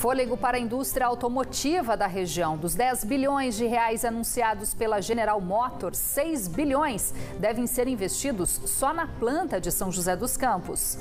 Fôlego para a indústria automotiva da região. Dos 10 bilhões de reais anunciados pela General Motors, 6 bilhões devem ser investidos só na planta de São José dos Campos.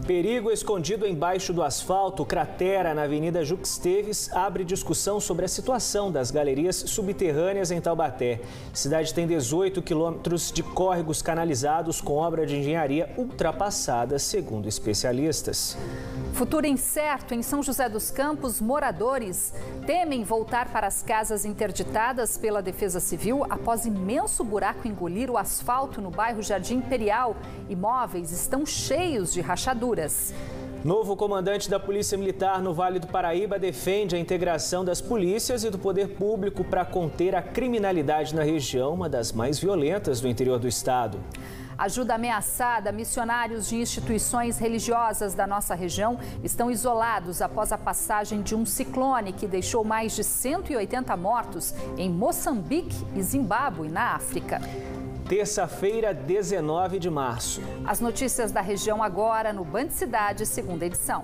Perigo escondido embaixo do asfalto, cratera na Avenida Jux Teves, abre discussão sobre a situação das galerias subterrâneas em Taubaté. A cidade tem 18 quilômetros de córregos canalizados com obra de engenharia ultrapassada, segundo especialistas. Futuro incerto em São José dos Campos, moradores temem voltar para as casas interditadas pela Defesa Civil após imenso buraco engolir o asfalto no bairro Jardim Imperial. Imóveis estão cheios de rachaduras. Novo comandante da Polícia Militar no Vale do Paraíba defende a integração das polícias e do poder público para conter a criminalidade na região, uma das mais violentas do interior do estado. Ajuda ameaçada, missionários de instituições religiosas da nossa região estão isolados após a passagem de um ciclone que deixou mais de 180 mortos em Moçambique e Zimbábue, na África. Terça-feira, 19 de março. As notícias da região agora no Band Cidade, segunda edição.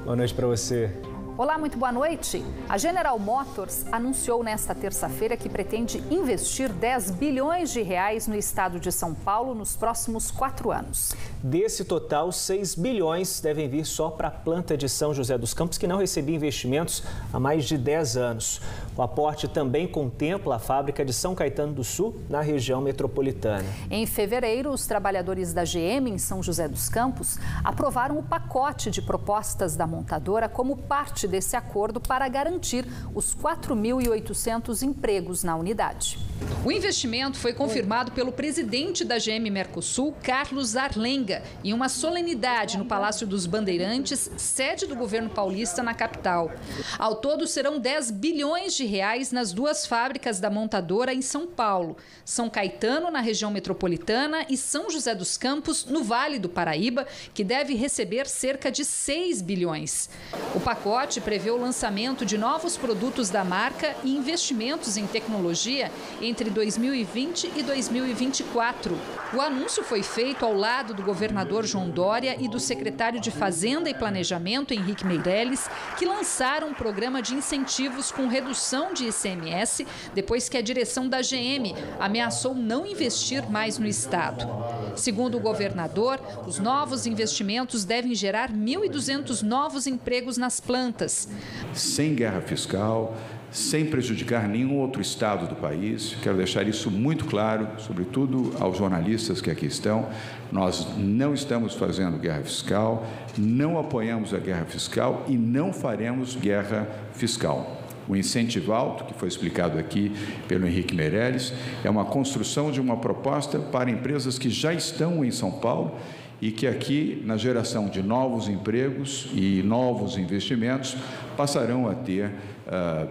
Boa noite para você. Olá, muito boa noite. A General Motors anunciou nesta terça-feira que pretende investir 10 bilhões de reais no estado de São Paulo nos próximos 4 anos. Desse total, 6 bilhões devem vir só para a planta de São José dos Campos, que não recebia investimentos há mais de 10 anos. O aporte também contempla a fábrica de São Caetano do Sul, na região metropolitana. Em fevereiro, os trabalhadores da GM em São José dos Campos aprovaram o pacote de propostas da montadora como parte desse acordo para garantir os 4.800 empregos na unidade. O investimento foi confirmado pelo presidente da GM Mercosul, Carlos Arlenga, em uma solenidade no Palácio dos Bandeirantes, sede do governo paulista na capital. Ao todo, serão 10 bilhões de reais nas duas fábricas da montadora em São Paulo. São Caetano, na região metropolitana, e São José dos Campos, no Vale do Paraíba, que deve receber cerca de 6 bilhões. O pacote prevê o lançamento de novos produtos da marca e investimentos em tecnologia entre 2020 e 2024. O anúncio foi feito ao lado do governador João Dória e do secretário de Fazenda e Planejamento, Henrique Meirelles, que lançaram um programa de incentivos com redução de ICMS depois que a direção da GM ameaçou não investir mais no estado. Segundo o governador, os novos investimentos devem gerar 1.200 novos empregos nas plantas. Sem guerra fiscal, sem prejudicar nenhum outro estado do país. Quero deixar isso muito claro, sobretudo aos jornalistas que aqui estão. Nós não estamos fazendo guerra fiscal, não apoiamos a guerra fiscal e não faremos guerra fiscal. O incentivo alto, que foi explicado aqui pelo Henrique Meirelles, é uma construção de uma proposta para empresas que já estão em São Paulo e que aqui, na geração de novos empregos e novos investimentos, passarão a ter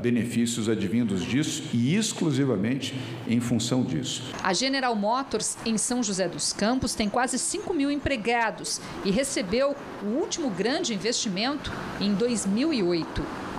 benefícios advindos disso e exclusivamente em função disso. A General Motors, em São José dos Campos, tem quase 5.000 empregados e recebeu o último grande investimento em 2008.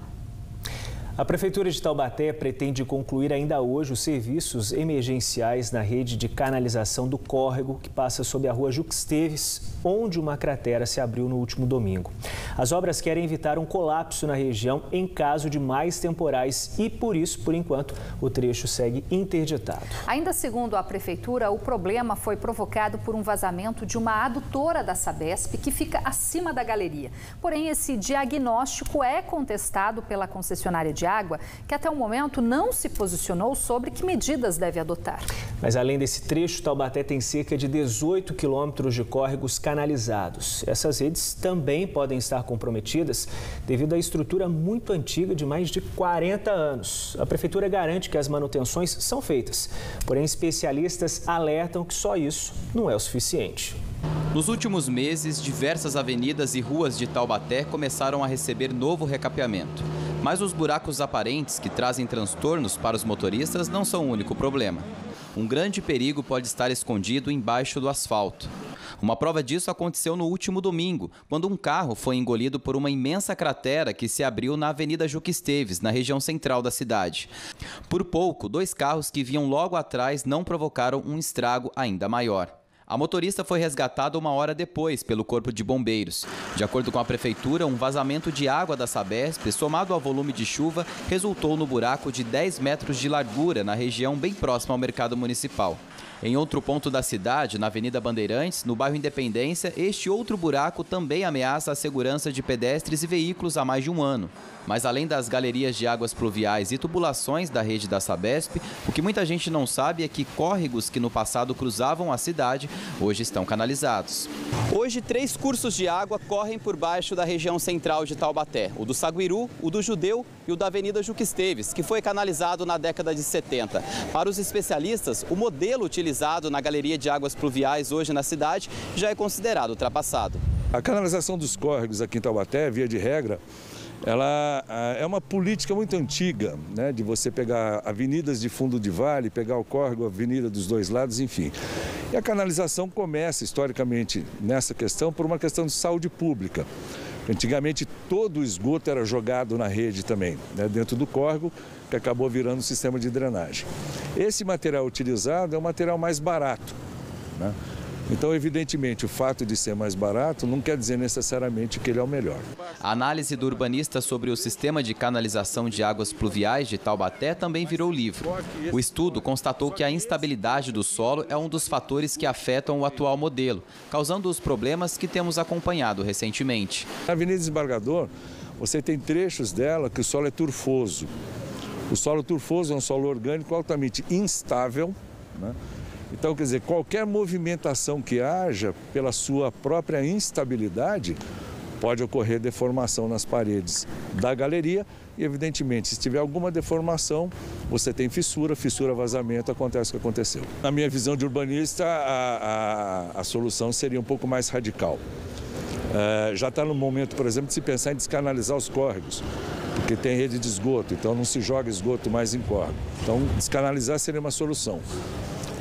A Prefeitura de Taubaté pretende concluir ainda hoje os serviços emergenciais na rede de canalização do córrego que passa sob a rua Jux Teves, onde uma cratera se abriu no último domingo. As obras querem evitar um colapso na região em caso de mais temporais e, por isso, por enquanto, o trecho segue interditado. Ainda segundo a Prefeitura, o problema foi provocado por um vazamento de uma adutora da Sabesp que fica acima da galeria. Porém, esse diagnóstico é contestado pela concessionária de água, que até o momento não se posicionou sobre que medidas deve adotar. Mas além desse trecho, Taubaté tem cerca de 18 quilômetros de córregos canalizados. Essas redes também podem estar comprometidas devido à estrutura muito antiga de mais de 40 anos. A Prefeitura garante que as manutenções são feitas, porém especialistas alertam que só isso não é o suficiente. Nos últimos meses, diversas avenidas e ruas de Taubaté começaram a receber novo recapeamento. Mas os buracos aparentes que trazem transtornos para os motoristas não são o único problema. Um grande perigo pode estar escondido embaixo do asfalto. Uma prova disso aconteceu no último domingo, quando um carro foi engolido por uma imensa cratera que se abriu na Avenida Juca Esteves, na região central da cidade. Por pouco, 2 carros que vinham logo atrás não provocaram um estrago ainda maior. A motorista foi resgatada 1 hora depois pelo Corpo de Bombeiros. De acordo com a Prefeitura, um vazamento de água da Sabesp, somado ao volume de chuva, resultou no buraco de 10 metros de largura na região bem próxima ao mercado municipal. Em outro ponto da cidade, na Avenida Bandeirantes, no bairro Independência, este outro buraco também ameaça a segurança de pedestres e veículos há mais de 1 ano. Mas além das galerias de águas pluviais e tubulações da rede da Sabesp, o que muita gente não sabe é que córregos que no passado cruzavam a cidade, hoje estão canalizados. Hoje, 3 cursos de água correm por baixo da região central de Taubaté. O do Saguiru, o do Judeu e o da Avenida Juca Esteves, que foi canalizado na década de 70. Para os especialistas, o modelo utilizado na galeria de águas pluviais hoje na cidade já é considerado ultrapassado. A canalização dos córregos aqui em Taubaté, via de regra, ela é uma política muito antiga, né, de você pegar avenidas de fundo de vale, pegar o córrego, a avenida dos 2 lados, enfim. E a canalização começa, historicamente, nessa questão, por uma questão de saúde pública. Antigamente, todo o esgoto era jogado na rede também, né, dentro do córrego, que acabou virando um sistema de drenagem. Esse material utilizado é um material mais barato, né? Então, evidentemente, o fato de ser mais barato não quer dizer necessariamente que ele é o melhor. A análise do urbanista sobre o sistema de canalização de águas pluviais de Taubaté também virou livro. O estudo constatou que a instabilidade do solo é um dos fatores que afetam o atual modelo, causando os problemas que temos acompanhado recentemente. Na Avenida Desembargador, você tem trechos dela que o solo é turfoso. O solo turfoso é um solo orgânico altamente instável, né? Então, quer dizer, qualquer movimentação que haja, pela sua própria instabilidade, pode ocorrer deformação nas paredes da galeria e, evidentemente, se tiver alguma deformação, você tem fissura, vazamento, acontece o que aconteceu. Na minha visão de urbanista, a solução seria um pouco mais radical. Já está no momento, por exemplo, de se pensar em descanalizar os córregos, porque tem rede de esgoto, então não se joga esgoto mais em córrego. Então, descanalizar seria uma solução.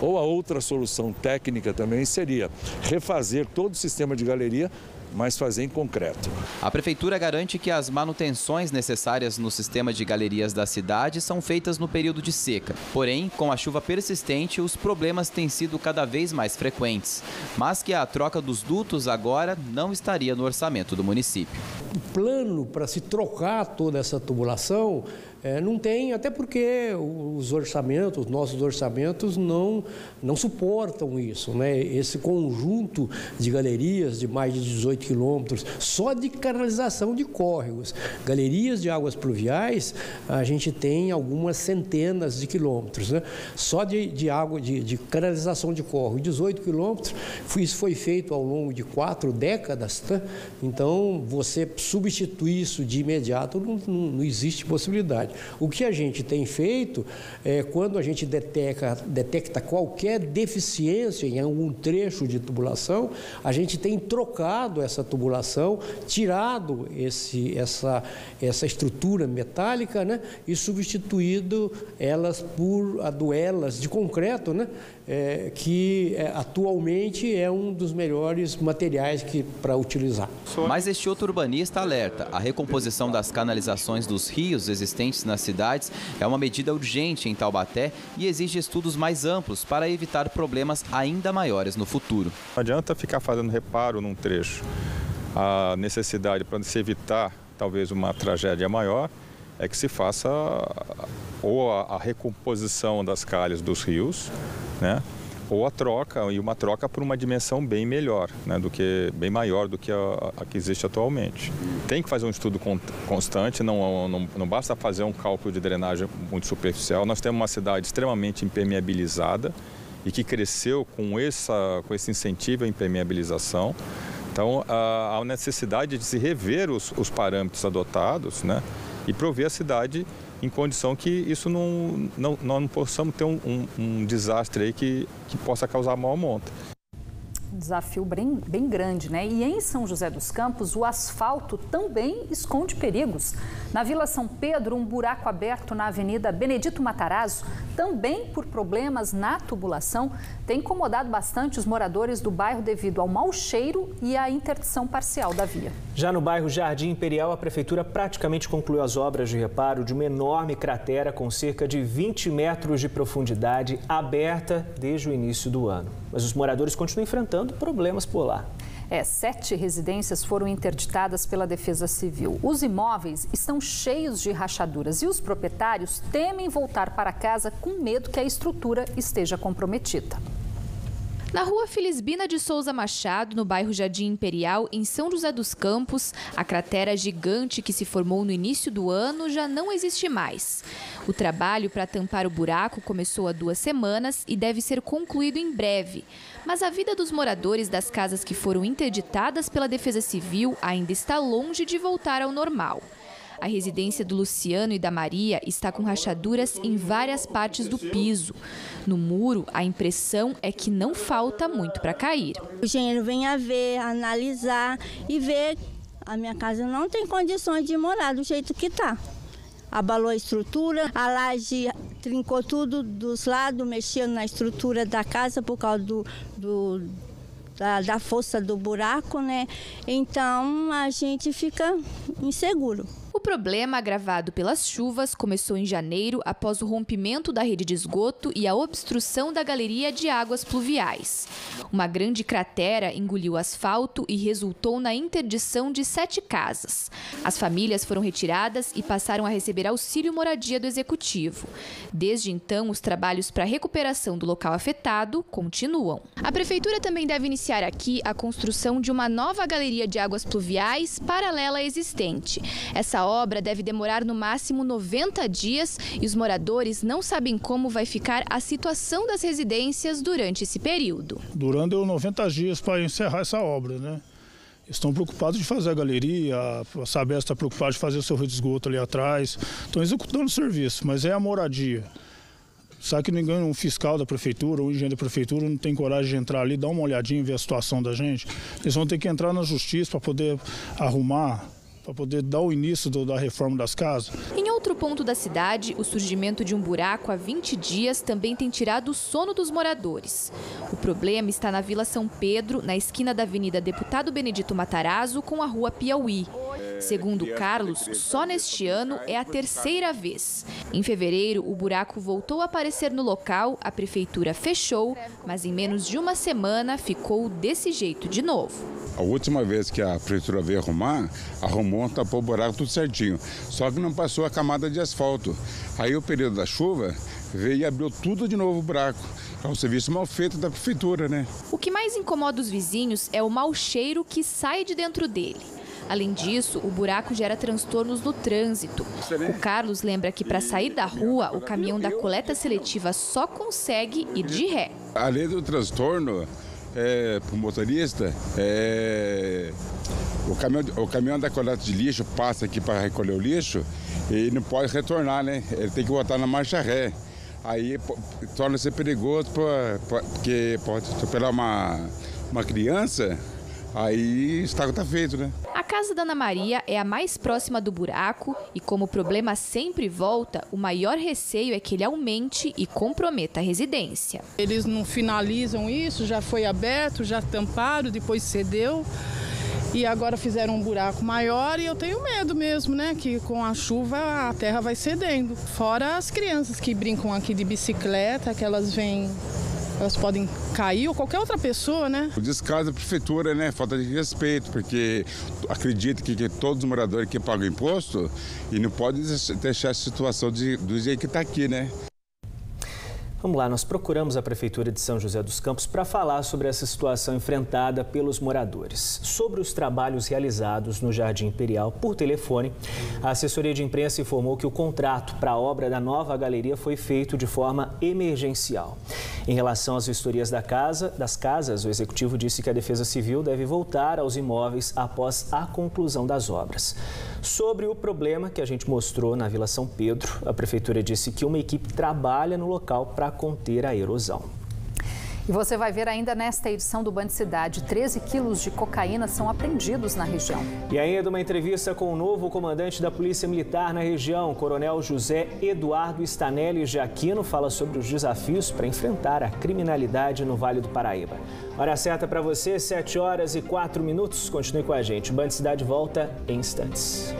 Ou a outra solução técnica também seria refazer todo o sistema de galeria, mas fazer em concreto. A Prefeitura garante que as manutenções necessárias no sistema de galerias da cidade são feitas no período de seca. Porém, com a chuva persistente, os problemas têm sido cada vez mais frequentes. Mas que a troca dos dutos agora não estaria no orçamento do município. O plano para se trocar toda essa tubulação não tem, até porque os orçamentos, nossos orçamentos não suportam isso, né? Esse conjunto de galerias de mais de 18 quilômetros, só de canalização de córregos. Galerias de águas pluviais, a gente tem algumas centenas de quilômetros, né? Só de canalização de córrego, 18 quilômetros, isso foi feito ao longo de 4 décadas, né? Então, você substituir isso de imediato não existe possibilidade. O que a gente tem feito é, quando a gente detecta qualquer deficiência em algum trecho de tubulação, a gente tem trocado essa tubulação, tirado essa estrutura metálica, né, e substituído elas por aduelas de concreto, né, que atualmente é um dos melhores materiais para utilizar. Mas este outro urbanista alerta: a recomposição das canalizações dos rios existentes nas cidades é uma medida urgente em Taubaté e exige estudos mais amplos para evitar problemas ainda maiores no futuro. Não adianta ficar fazendo reparo num trecho. A necessidade para se evitar talvez uma tragédia maior é que se faça ou a recomposição das calhas dos rios, né? Ou a troca, e uma troca por uma dimensão bem melhor, né, bem maior do que a que existe atualmente. Tem que fazer um estudo constante, não basta fazer um cálculo de drenagem muito superficial. Nós temos uma cidade extremamente impermeabilizada e que cresceu com esse incentivo à impermeabilização. Então, há necessidade de se rever os parâmetros adotados, né, e prover a cidade em condição que isso não possamos ter um desastre aí que possa causar maior monta. Desafio bem grande, né? E em São José dos Campos, o asfalto também esconde perigos. Na Vila São Pedro, um buraco aberto na Avenida Benedito Matarazzo, também por problemas na tubulação, tem incomodado bastante os moradores do bairro devido ao mau cheiro e à interdição parcial da via. Já no bairro Jardim Imperial, a prefeitura praticamente concluiu as obras de reparo de uma enorme cratera com cerca de 20 metros de profundidade, aberta desde o início do ano. Mas os moradores continuam enfrentando problemas por lá. 7 residências foram interditadas pela Defesa Civil. Os imóveis estão cheios de rachaduras e os proprietários temem voltar para casa com medo que a estrutura esteja comprometida. Na rua Felisbina de Souza Machado, no bairro Jardim Imperial, em São José dos Campos, a cratera gigante que se formou no início do ano já não existe mais. O trabalho para tampar o buraco começou há 2 semanas e deve ser concluído em breve. Mas a vida dos moradores das casas que foram interditadas pela Defesa Civil ainda está longe de voltar ao normal. A residência do Luciano e da Maria está com rachaduras em várias partes do piso. No muro, a impressão é que não falta muito para cair. O engenheiro vem a ver, analisar e ver. A minha casa não tem condições de morar do jeito que está. Abalou a estrutura, a laje trincou tudo dos lados, mexendo na estrutura da casa por causa da força do buraco, né? Então a gente fica inseguro. O problema, agravado pelas chuvas, começou em janeiro após o rompimento da rede de esgoto e a obstrução da galeria de águas pluviais. Uma grande cratera engoliu asfalto e resultou na interdição de 7 casas. As famílias foram retiradas e passaram a receber auxílio moradia do Executivo. Desde então, os trabalhos para a recuperação do local afetado continuam. A Prefeitura também deve iniciar aqui a construção de uma nova galeria de águas pluviais paralela à existente. Essa obra deve demorar no máximo 90 dias e os moradores não sabem como vai ficar a situação das residências durante esse período. Durando 90 dias para encerrar essa obra, né? Estão preocupados de fazer a galeria, a Sabesp está preocupada de fazer o seu rede de esgoto ali atrás. Estão executando o serviço, mas é a moradia. Sabe que ninguém, um fiscal da prefeitura, um engenheiro da prefeitura não tem coragem de entrar ali, dar uma olhadinha e ver a situação da gente. Eles vão ter que entrar na justiça para poder arrumar, para poder dar o início da reforma das casas. Em outro ponto da cidade, o surgimento de um buraco há 20 dias também tem tirado o sono dos moradores. O problema está na Vila São Pedro, na esquina da Avenida Deputado Benedito Matarazzo com a Rua Piauí. Segundo Carlos, só neste ano é a 3ª vez. Em fevereiro, o buraco voltou a aparecer no local, a prefeitura fechou, mas em menos de uma semana ficou desse jeito de novo. A última vez que a prefeitura veio arrumar, arrumou, tapou o buraco tudo certinho. Só que não passou a camada de asfalto. Aí o período da chuva veio e abriu tudo de novo o buraco. É um serviço mal feito da prefeitura, né? O que mais incomoda os vizinhos é o mau cheiro que sai de dentro dele. Além disso, o buraco gera transtornos no trânsito. O Carlos lembra que para sair da rua, o caminhão da coleta seletiva só consegue ir de ré. Além do transtorno, para o motorista, o caminhão da coleta de lixo passa aqui para recolher o lixo e não pode retornar, né? Ele tem que botar na marcha ré. Aí torna-se perigoso porque pode atropelar uma criança. Aí o estrago está feito, né? A casa da Ana Maria é a mais próxima do buraco e, como o problema sempre volta, o maior receio é que ele aumente e comprometa a residência. Eles não finalizam isso, já foi aberto, já tamparam, depois cedeu e agora fizeram um buraco maior e eu tenho medo mesmo, né? Que com a chuva a terra vai cedendo. Fora as crianças que brincam aqui de bicicleta, que elas podem cair ou qualquer outra pessoa, né? O descaso da prefeitura, né? Falta de respeito, porque acredito que todos os moradores aqui pagam imposto e não pode deixar a situação do jeito que está aqui, né? Vamos lá, nós procuramos a Prefeitura de São José dos Campos para falar sobre essa situação enfrentada pelos moradores. Sobre os trabalhos realizados no Jardim Imperial por telefone, a assessoria de imprensa informou que o contrato para a obra da nova galeria foi feito de forma emergencial. Em relação às vistorias das casas, o Executivo disse que a Defesa Civil deve voltar aos imóveis após a conclusão das obras. Sobre o problema que a gente mostrou na Vila São Pedro, a Prefeitura disse que uma equipe trabalha no local para conter a erosão. E você vai ver ainda nesta edição do Band Cidade, 13 quilos de cocaína são apreendidos na região. E ainda uma entrevista com o novo comandante da Polícia Militar na região, Coronel José Eduardo Stanelli Giacchino, fala sobre os desafios para enfrentar a criminalidade no Vale do Paraíba. Hora certa para você, 7h04. Continue com a gente. O Band Cidade volta em instantes.